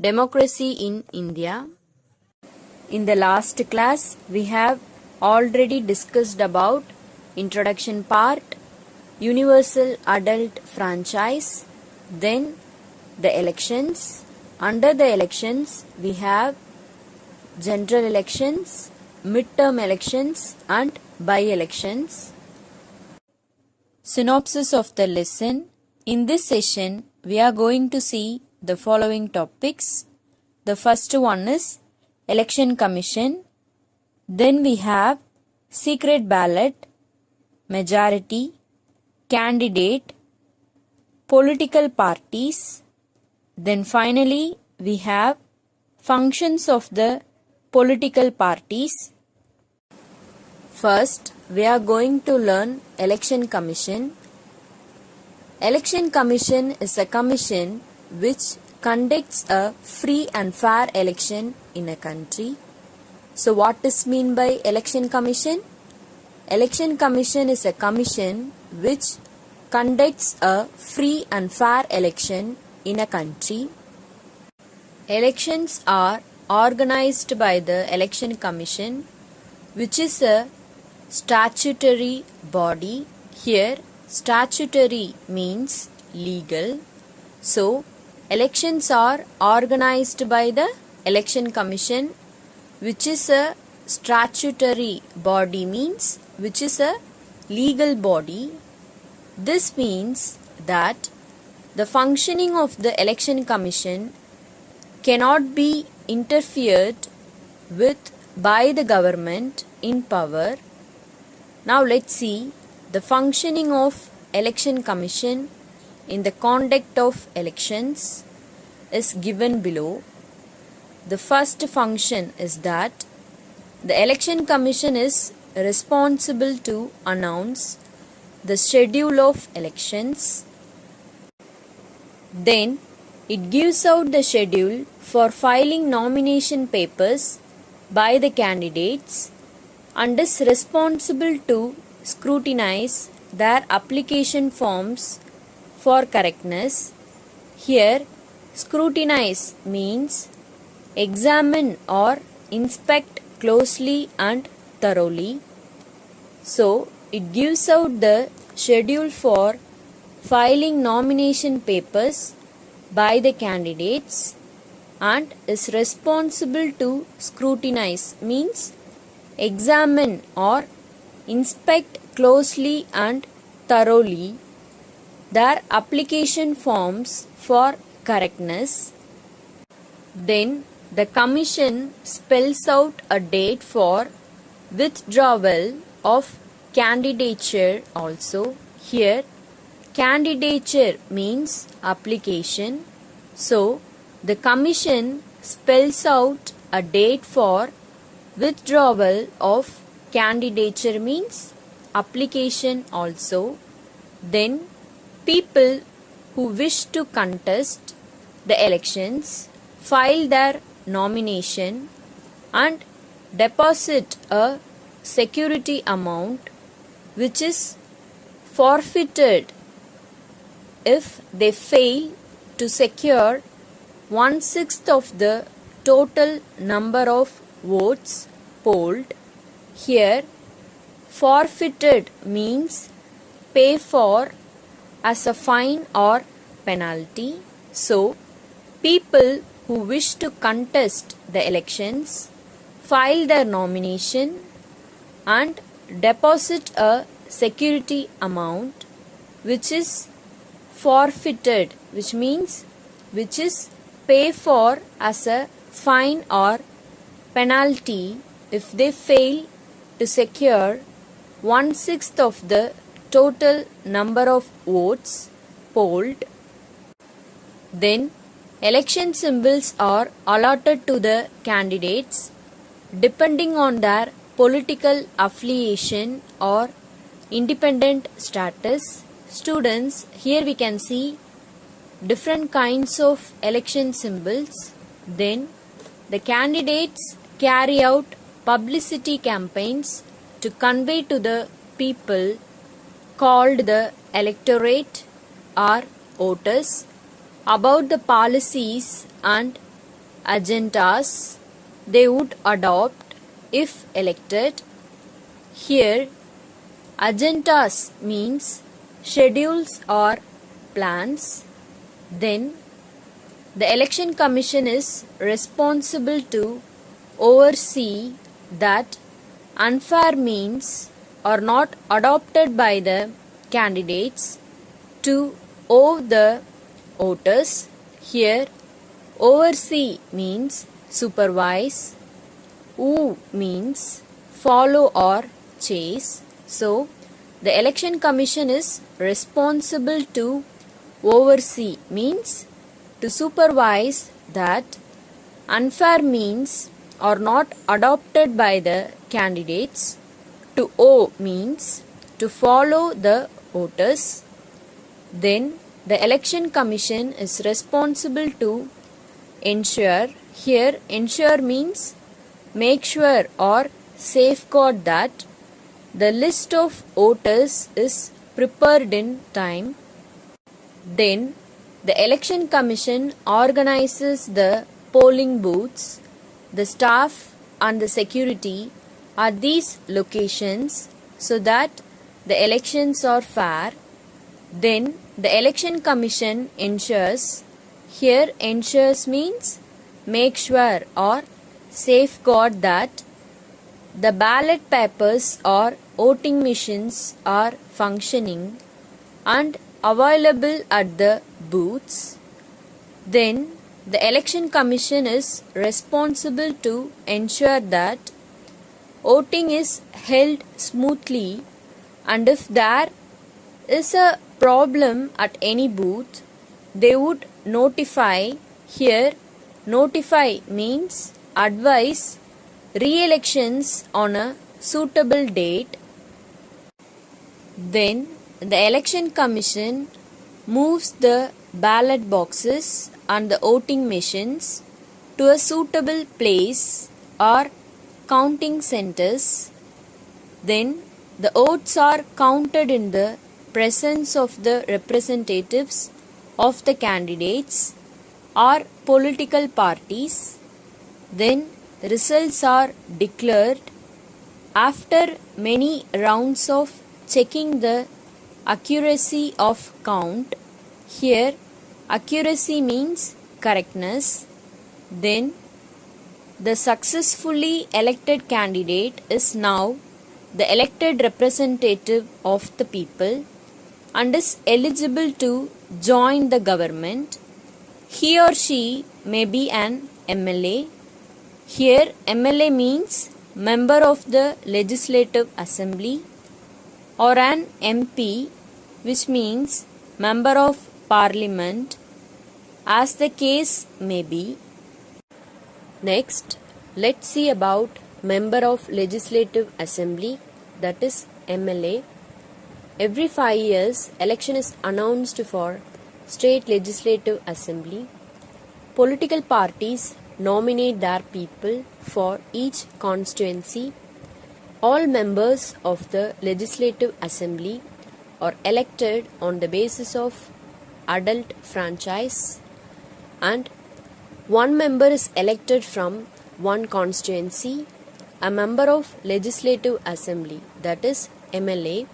Democracy in India. In the last class, we have already discussed about introduction part, universal adult franchise, then the elections. Under the elections, we have general elections, midterm elections and by-elections. Synopsis of the lesson. In this session, we are going to see the following topics. The first one is Election Commission. Then we have secret ballot, majority, candidate, political parties. Then finally, we have functions of the political parties. First, we are going to learn Election Commission. Election Commission is a commission which conducts a free and fair election in a country. So what is mean by Election Commission? Election Commission is a commission which conducts a free and fair election in a country. Elections are organized by the Election Commission, which is a statutory body. Here, statutory means legal. So, elections are organized by the Election Commission, which is a statutory body, means which is a legal body. This means that the functioning of the Election Commission cannot be interfered with by the government in power. Now let's see the functioning of Election Commission in the conduct of elections is given below. The first function is that the Election Commission is responsible to announce the schedule of elections. Then it gives out the schedule for filing nomination papers by the candidates and is responsible to scrutinize their application forms for correctness. Here, scrutinize means examine or inspect closely and thoroughly. So, it gives out the schedule for filing nomination papers by the candidates and is responsible to scrutinize means examine or inspect closely and thoroughly their application forms for correctness. Then the Commission spells out a date for withdrawal of candidature also. Here, candidature means application. So, the Commission spells out a date for withdrawal of candidature means application also. Then, people who wish to contest the elections file their nomination and deposit a security amount which is forfeited if they fail to secure 1/6 of the total number of votes polled. Here, forfeited means pay for as a fine or penalty. So, people who wish to contest the elections file their nomination and deposit a security amount which is forfeited, which means which is pay for as a fine or penalty if they fail to secure 1/6 of the total number of votes polled. Then election symbols are allotted to the candidates depending on their political affiliation or independent status. Students, here we can see different kinds of election symbols. Then the candidates carry out publicity campaigns to convey to the people called the electorate or voters about the policies and agendas they would adopt if elected. Here, agendas means schedules or plans. Then, the Election Commission is responsible to oversee that unfair means are not adopted by the candidates to owe the voters. Here, oversee means supervise, woo means follow or chase. So, the Election Commission is responsible to oversee means to supervise that unfair means are not adopted by the candidates. To owe means to follow the voters. Then the Election Commission is responsible to ensure. Here, ensure means make sure or safeguard that the list of voters is prepared in time. Then, the Election Commission organizes the polling booths, the staff and the security at these locations so that the elections are fair. Then, the Election Commission ensures. Here, ensures means make sure or safeguard that the ballot papers or voting machines are functioning and available at the booths. Then, the Election Commission is responsible to ensure that voting is held smoothly, and if there is a problem at any booth, they would notify. Here, notify means advise re-elections on a suitable date. Then, the Election Commission moves the ballot boxes and the voting machines to a suitable place or counting centers. Then, the votes are counted in the presence of the representatives of the candidates or political parties. Then, the results are declared after many rounds of checking the accuracy of count. Here, accuracy means correctness. Then, the successfully elected candidate is now the elected representative of the people and is eligible to join the government. He or she may be an MLA. Here, MLA means member of the Legislative Assembly, or an MP, which means member of Parliament, as the case may be. Next, let's see about member of Legislative Assembly, that is MLA. Every 5 years, election is announced for State Legislative Assembly. Political parties nominate their people for each constituency. All members of the Legislative Assembly are elected on the basis of adult franchise, and one member is elected from one constituency. A member of Legislative Assembly, that is MLA,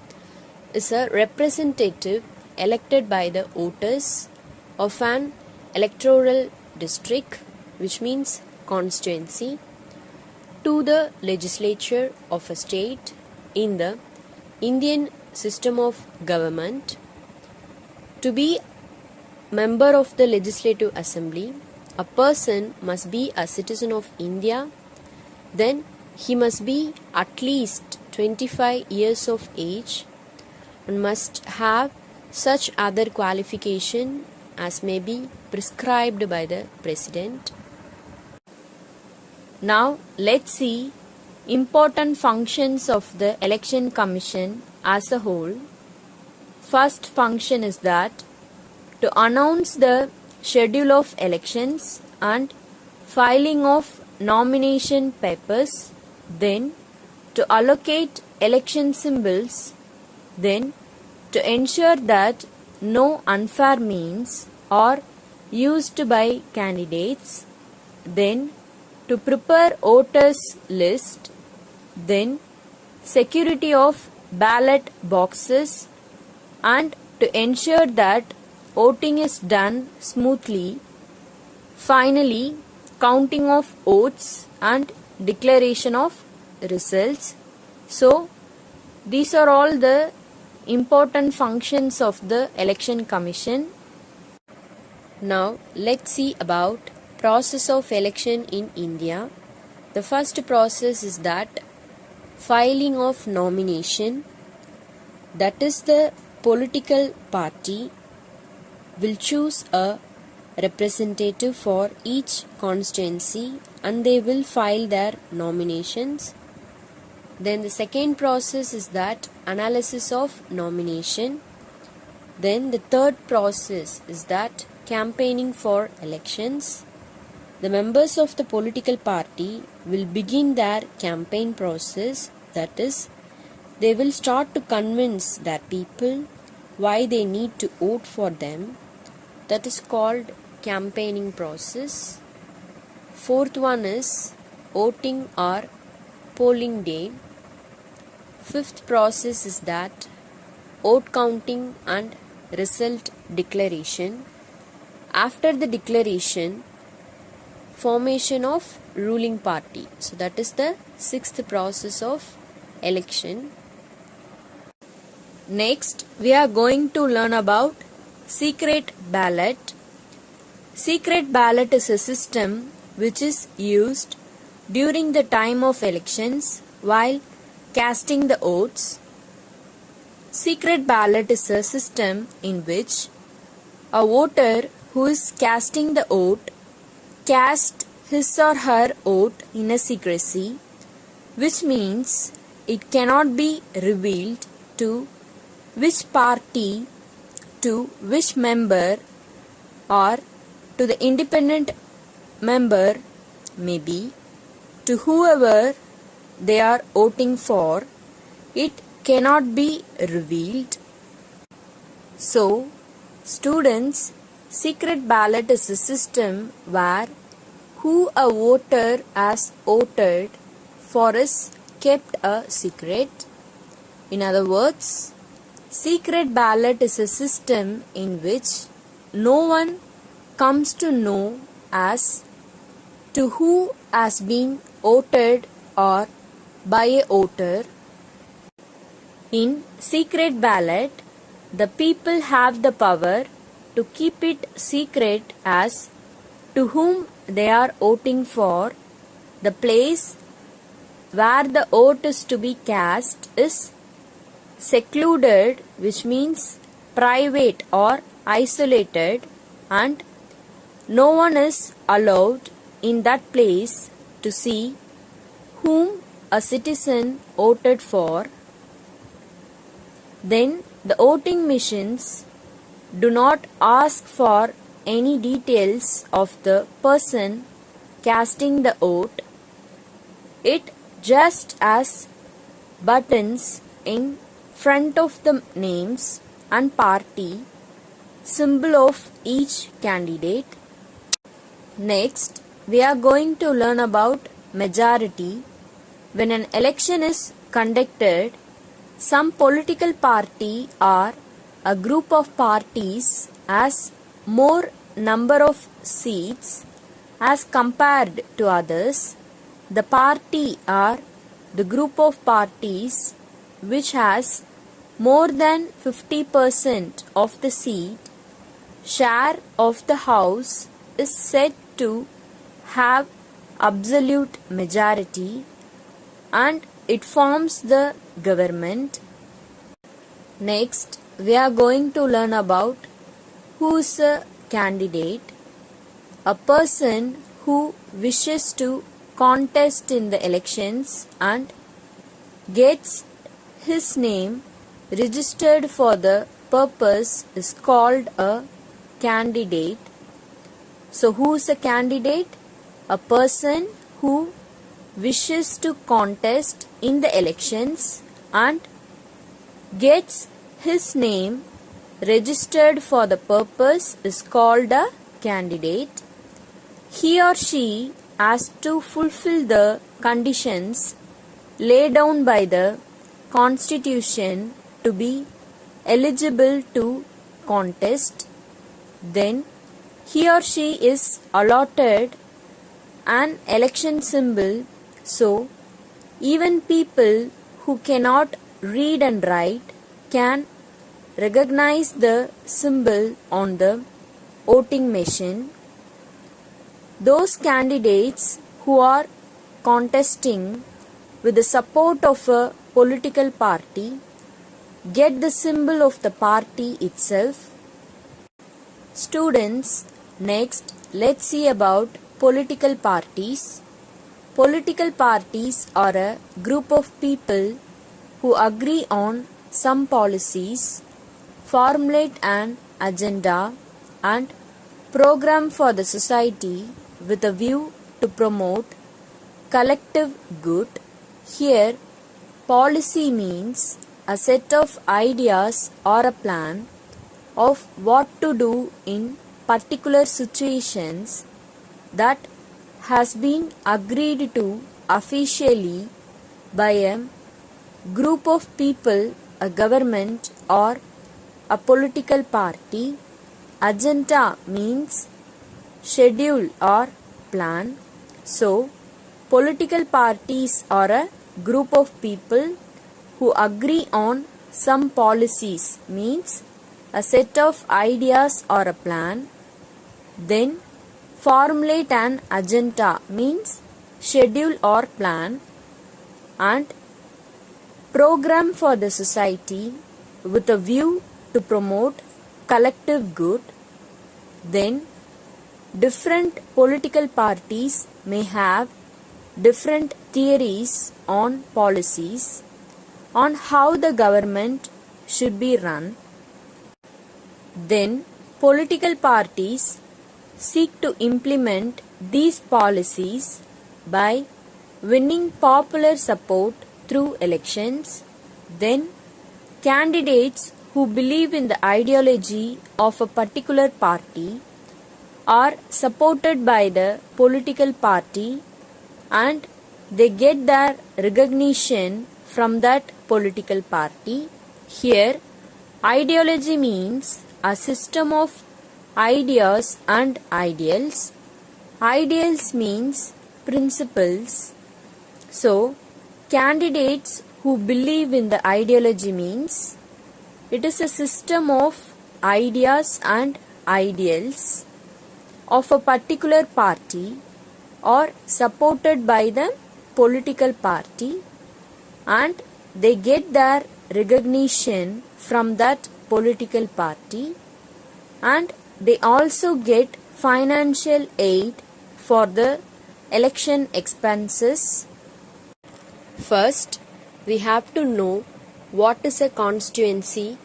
is a representative elected by the voters of an electoral district, which means constituency, to the legislature of a state in the Indian system of government. To be member of the Legislative Assembly, a person must be a citizen of India. Then he must be at least 25 years of age and must have such other qualification as may be prescribed by the President. Now let's see important functions of the Election Commission as a whole. First function is that to announce the schedule of elections and filing of nomination papers, then to allocate election symbols, then to ensure that no unfair means are used by candidates, then to prepare voters list, then security of ballot boxes, and to ensure that voting is done smoothly. Finally, counting of votes and declaration of results. So, these are all the important functions of the Election Commission. Now, let's see about process of election in India. The first process is that filing of nomination. That is, the political party will choose a representative for each constituency and they will file their nominations. Then the second process is that analysis of nomination. Then the third process is that campaigning for elections. The members of the political party will begin their campaign process. That is, they will start to convince their people why they need to vote for them. That is called campaigning process. Fourth one is voting or polling day. Fifth process is that vote counting and result declaration. After the declaration, formation of ruling party. So that is the sixth process of election. Next, we are going to learn about secret ballot. Secret ballot is a system which is used during the time of elections while casting the votes. Secret ballot is a system in which a voter who is casting the vote casts his or her vote in a secrecy, which means it cannot be revealed to which party, to which member, or to the independent member, maybe to whoever they are voting for. It cannot be revealed. So, students, secret ballot is a system where who a voter has voted for is kept a secret. In other words, secret ballot is a system in which no one comes to know as to who has been voted or by a voter. In secret ballot, the people have the power to keep it secret as to whom they are voting for. The place where the vote is to be cast is secluded, which means private or isolated, and no one is allowed in that place to see whom a citizen voted for. Then the voting machines do not ask for any details of the person casting the vote. It just has buttons in front of the names and party symbol of each candidate. Next, we are going to learn about majority. When an election is conducted, some political party or a group of parties has more number of seats as compared to others. The party or the group of parties which has more than 50% of the seat share of the house is said to have absolute majority and it forms the government. Next, we are going to learn about who is a candidate. A person who wishes to contest in the elections and gets his name registered for the purpose is called a candidate. So, who is a candidate? A person who wishes to contest in the elections and gets his name registered for the purpose is called a candidate. he or she has to fulfill the conditions laid down by the Constitution to be eligible to contest. Then he or she is allotted an election symbol, so even people who cannot read and write can recognize the symbol on the voting machine. Those candidates who are contesting with the support of a political party get the symbol of the party itself. Students, next let's see about political parties. Political parties are a group of people who agree on some policies, formulate an agenda and program for the society with a view to promote collective good. Here, policy means a set of ideas or a plan of what to do in particular situations that has been agreed to officially by a group of people, a government or a political party. Agenda means schedule or plan. So, political parties are a group of people who agree on some policies, means a set of ideas or a plan. Then formulate an agenda means schedule or plan, and program for the society with a view to promote collective good. Then different political parties may have different theories on policies on how the government should be run. Then political parties seek to implement these policies by winning popular support through elections. Then candidates who believe in the ideology of a particular party are supported by the political party and they get their recognition from that political party. Here, ideology means a system of ideas and ideals. Ideals means principles. So, candidates who believe in the ideology means it is a system of ideas and ideals of a particular party or supported by the political party, and they get their recognition from that political party, and they also get financial aid for the election expenses. First, we have to know what is a constituency.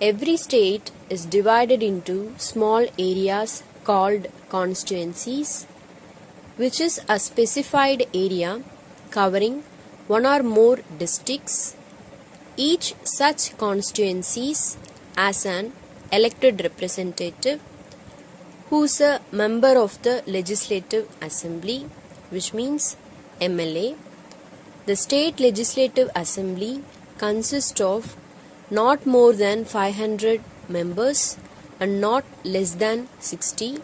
Every state is divided into small areas called constituencies, which is a specified area covering one or more districts. Each such constituencies has an elected representative who is a member of the Legislative Assembly, which means MLA. The State Legislative Assembly consists of not more than 500 members and not less than 60.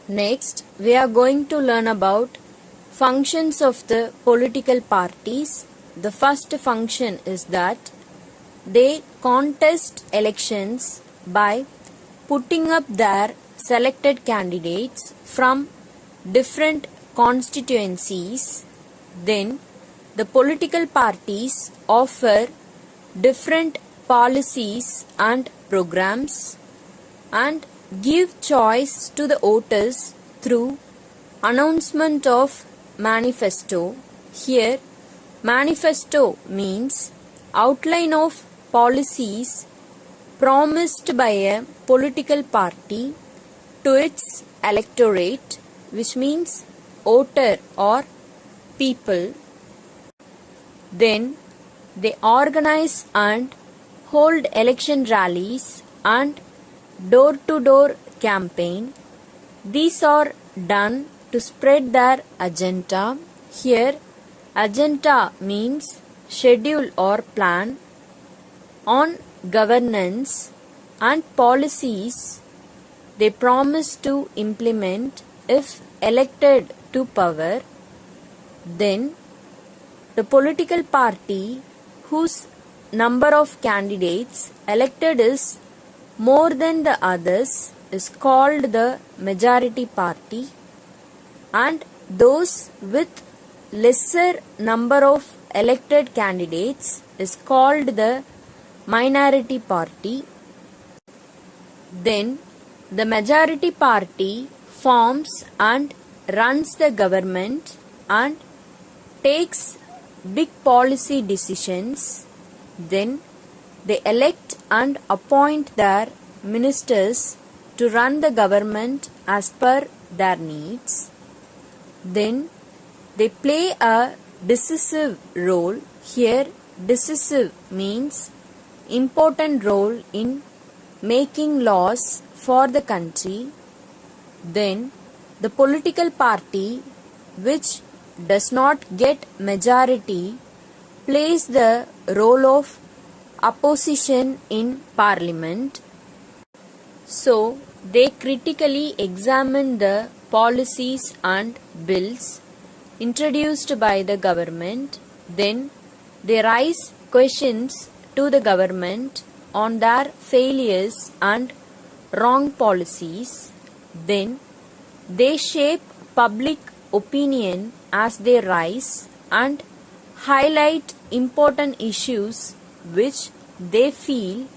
Next, we are going to learn about functions of the political parties. The first function is that they contest elections by putting up their selected candidates from different constituencies. Then, the political parties offer different policies and programs and give choice to the voters through announcement of manifesto. Here, manifesto means outline of policies promised by a political party to its electorate, which means voter or people. Then they organize and hold election rallies and door-to-door campaign. These are done to spread their agenda. Here, agenda means schedule or plan on governance and policies they promise to implement if elected to power. Then, the political party whose number of candidates elected is more than the others is called the majority party, and those with lesser number of elected candidates is called the minority party. Then the majority party forms and runs the government and takes big policy decisions. Then they elect and appoint their ministers to run the government as per their needs. Then they play a decisive role. Here, decisive means important role in making laws for the country. Then the political party which does not get majority plays the role of opposition in parliament. So they critically examine the policies and bills introduced by the government. Then they raise questions to the government on their failures and wrong policies. Then they shape public opinion as they rise and highlight important issues which they feel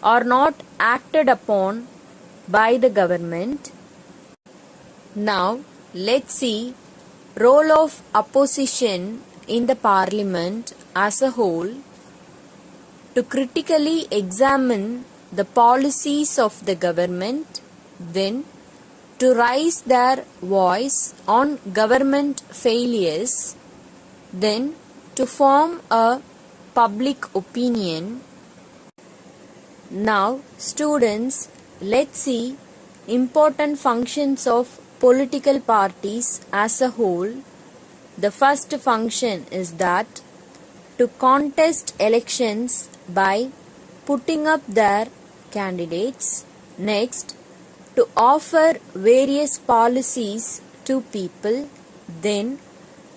are not acted upon by the government. Now let's see role of opposition in the parliament as a whole. To critically examine the policies of the government, then to raise their voice on government failures, then to form a public opinion. Now students, let's see important functions of political parties as a whole. The first function is that to contest elections by putting up their candidates. Next, to offer various policies to people. Then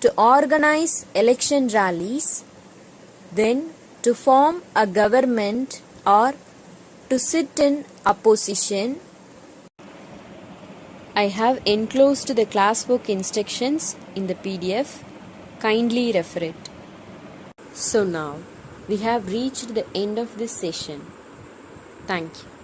to organize election rallies. Then to form a government or to sit in opposition. I have enclosed the classwork instructions in the PDF. Kindly refer it. So now we have reached the end of this session. Thank you.